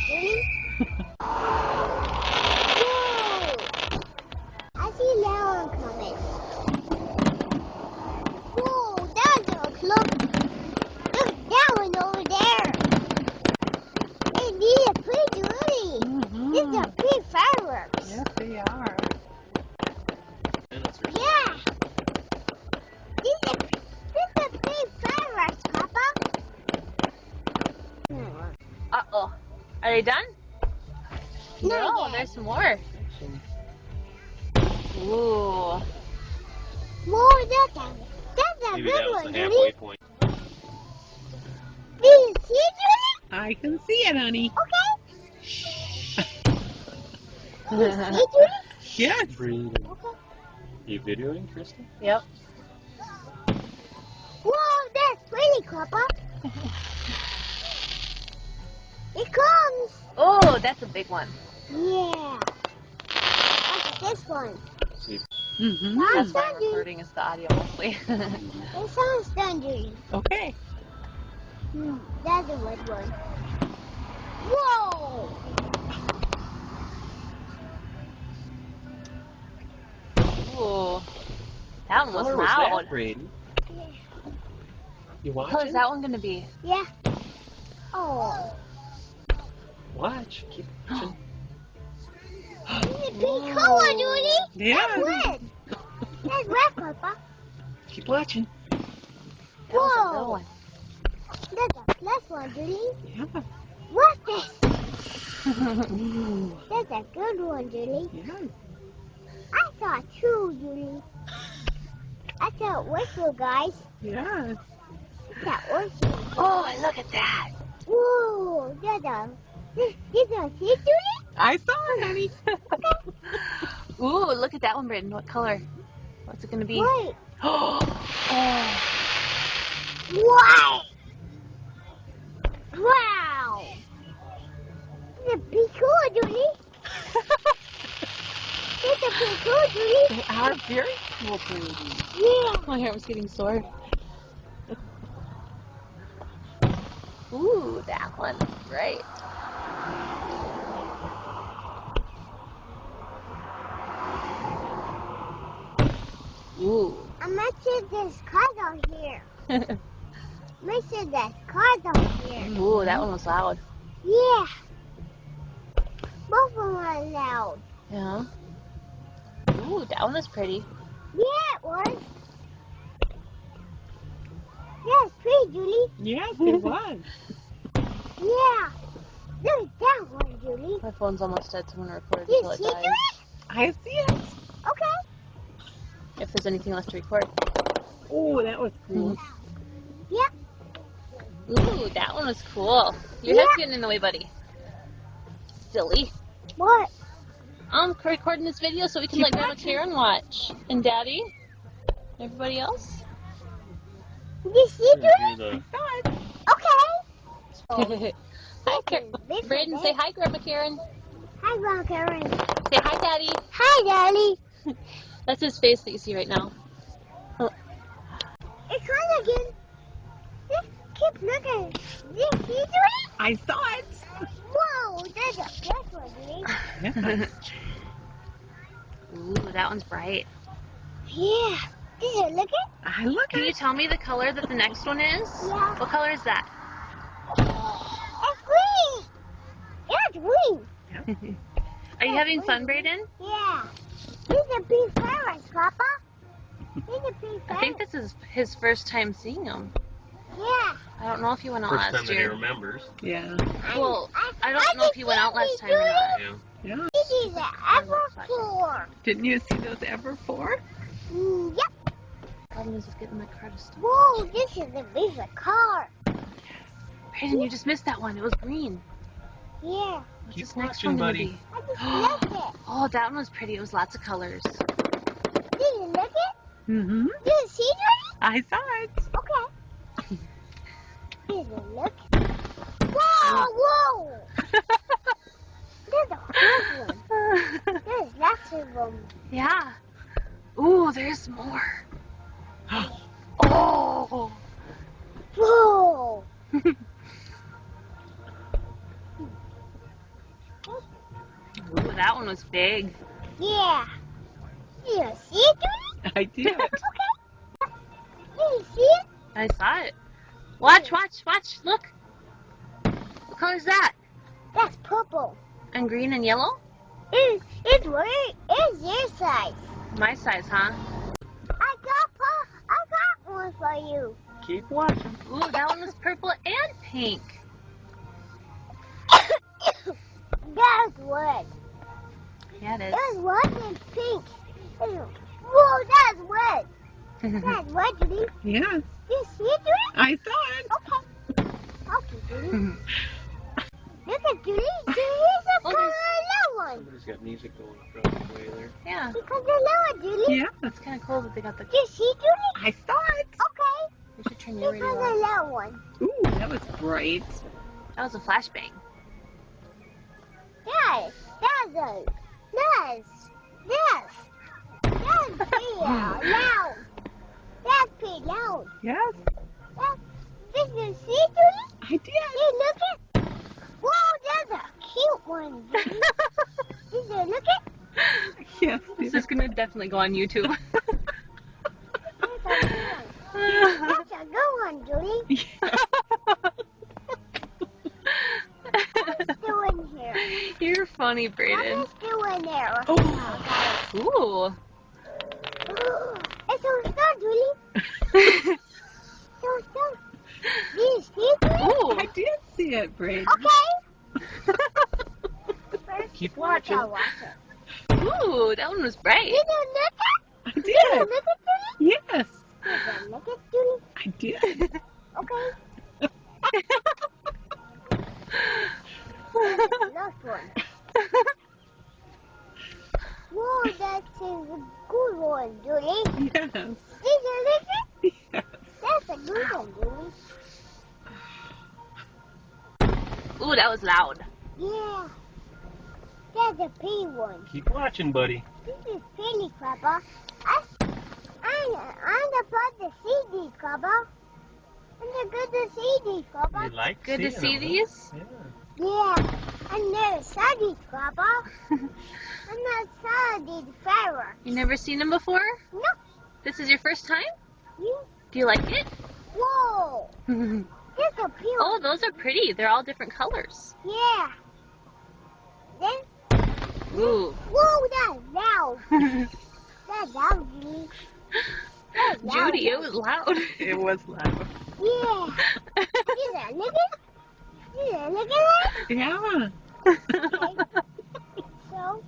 Judy? Whoa! I see that one coming. Whoa, that's a close. Look, that one over there. Hey, these are pretty Judy. These are pretty fireworks. Yes, they are. Yeah. These are pretty fireworks, Papa. Uh-oh. Are they done? Not No, yet. there's more. Ooh. Whoa, that's a Maybe good that was one, the Judy. halfway point. Do you see, Judy? I can see it, honey. Okay. Do you see, Judy? Yes. Brayden. Okay. You videoing, Tristan? Yep. Whoa, that's pretty, Papa. It comes. Oh, that's a big one. Yeah. What's this one? See. Mm-hmm. That's why I'm recording is the audio mostly. It sounds done, Judy. Okay. That's a good one. Whoa! Ooh. That one was What color was loud. that, Brayden? You What color is watching? that one going to be? Yeah. Oh. Watch. Keep watching. It's a pink color, Judy. Yeah. That's red. That's red, Papa. Keep watching. That was a Whoa. little one. That's a plus one, Judy. Yeah. What's this? Ooh. That's a good one, Judy. Yes. I saw two, Judy. I saw whistle, guys. Yes. That whistle. Oh, look at that. Whoa, that's a. This is a see, Judy? I saw it, honey. Ooh, look at that one, Brayden. What color? What's it going to be? Wait. Oh. White. Wow. It's a big color, Judy. It's a big color, Judy. They are very cool, baby. Yeah. My arm's getting sore. Ooh, that one. Right. Ooh. I'm not sure there's cars out here. Make sure there's cars out here. Ooh, that one was loud. Yeah. Both of them are loud. Yeah. Ooh, that one was pretty. Yeah, it was. Yeah, it's pretty, Julie. Yes, it was. Yeah. Look at that one, Julie. My phone's almost dead, so I'm going to record You until it see, dies. Julie? I see it. Okay. If there's anything left to record. Oh, that was cool. Yeah. Ooh, that one was cool. Your Yeah. head's getting in the way, buddy. Silly. What? I'm recording this video so we can Keep let Grandma watching. Karen watch. And Daddy. Everybody else. You see, Julie? The Okay. Hi, This is big Brayden, one, say eh? hi, Grandma Karen. Hi, Grandma Karen. Say hi, Daddy. Hi, Daddy. That's his face that you see right now. It's kind of good. Just keep looking. You see, Julie? I saw it. Whoa, there's a plus one, Julie. Yes. Ooh, that one's bright. Yeah. Did you look at? I look Can at you it. tell me the color that the next one is? Yeah. What color is that? It's green. Yeah, it's green. Are you having fun, Brayden? Yeah. These are big fireworks, Papa. These are big I think fireworks. this is his first time seeing them. Yeah. I don't know if he went out first time last that he year. remembers. Yeah. Well, I don't know if he went out last time or not. Yeah. Yeah. This is an Evercore. Didn't you see those ever before? Yep. Problem is, getting my car to stop. Whoa, this is a big car. Brayden, you just missed that one. It was green. Yeah. What's Keep this next watching, one gonna buddy. be? I just looked it. Oh, that one was pretty. It was lots of colors. Did you look it? Mm-hmm. Did you see it? I saw it. Okay. Did you look? Whoa, whoa. There's a fourth one. There's lots of them. Yeah. Ooh, there's more. Oh. Whoa. that one was big. Yeah. Did you see it, Judy? I did. Okay. Did you see it? I saw it. Watch, watch, watch. Look. What color is that? That's purple. And green and yellow? It's your size. My size, huh? I got one for you. Keep watching. Ooh, that one was purple and pink. That's red. Yeah, it There's is. red and pink. Whoa, that's red. That's red, Judy. Yes. You see it, Judy? I saw it. Okay. Okay, Judy. Look at Judy. Here's a Oh, color there's- one. Somebody's got music going across the way there. Yeah. Because the lower, Judy. Yeah. It's kind of cool that they got the... You see, Judy? I saw it. Okay. You should turn your Because radio the on. lower one. Ooh, that was bright. That was a flashbang. That's pretty loud. That's pretty loud. Yes. Did you see, Judy? I did. Hey, look it. Whoa, that's a cute one, Judy. Did you look it? Yes. This is going to definitely go on YouTube. That's a good one, Judy. What's doing here? You're funny, Brayden. What is doing there? Oh. Ooh. It's so stuck, Judy. So stuck. Did you see it, Judy? Ooh. I did see it, Brayden. Okay. First, Keep first watching. I'll watch it. Ooh, that one was bright. Did you look it? I Did you did. look it, Judy? Yes. Did you look it, Judy? I did. Okay. Last one. Whoa, that's a good one, Judy. Yes. Did you look it? Yes. That's a good one, Judy. Ooh, that was loud. Yeah. That's a pink one. Keep watching, buddy. This is pretty, Papa. I'm the CD, Papa. I'm the good to CD, Papa. You like Good to seeing see them, these. huh? Yeah. I'm never saw these, Papa. I'm not saw these fireworks. You never seen them before? No. This is your first time? You? Do you like it? Whoa. This a pink Oh, one. those are pretty. They're all different colors. Yeah. Then, Ooh. whoa, that's loud. That's loud, Judy. That's loud. Judy, it was loud. It was loud. Yeah. Did I look it? Did I look at it? Yeah. So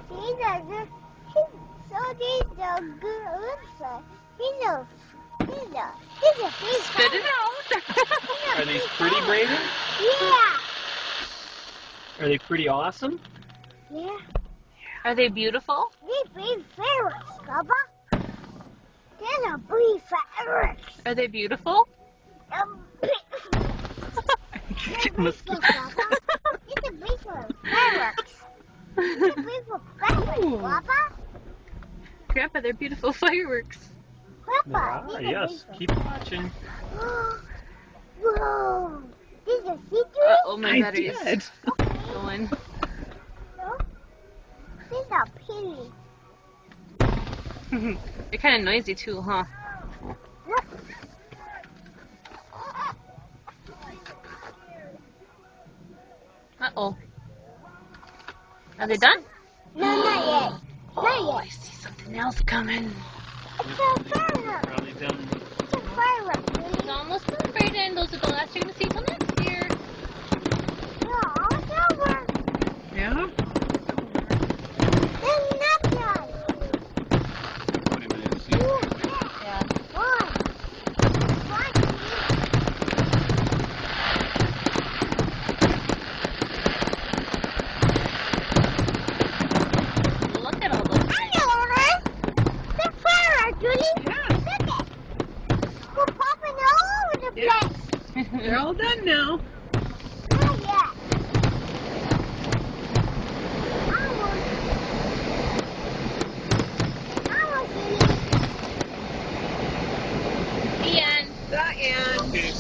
these are the good ones. These are pretty Spit it out. Are these pretty, Brayden? Yeah. Are they pretty awesome? Yeah. Are they beautiful? These big fireworks, Papa. These are big fireworks. Are they beautiful? Big fireworks, Papa. These are big fireworks. These are big fireworks, Ooh. Papa. Grandpa, they're beautiful fireworks. Papa, Ah, these are yes. big Keep watching. Whoa. These are see-through? Oh, my I battery is did. going. No. These are pretty. They're kind of noisy too, huh? Look. Uh-oh. Are they done? No, not yet. Oh, Not I yet. see something else coming. It's a firework. Probably done. It's a firework, It's Judy. almost done, Brayden. Those are the last you're going to see till next year. No, it's over. Yeah. It's not done. Put him in his seat. Yeah. One. Look at all those. The firework, Judy. Yeah. Look it. We're popping all over the Yeah. place. They're all done now.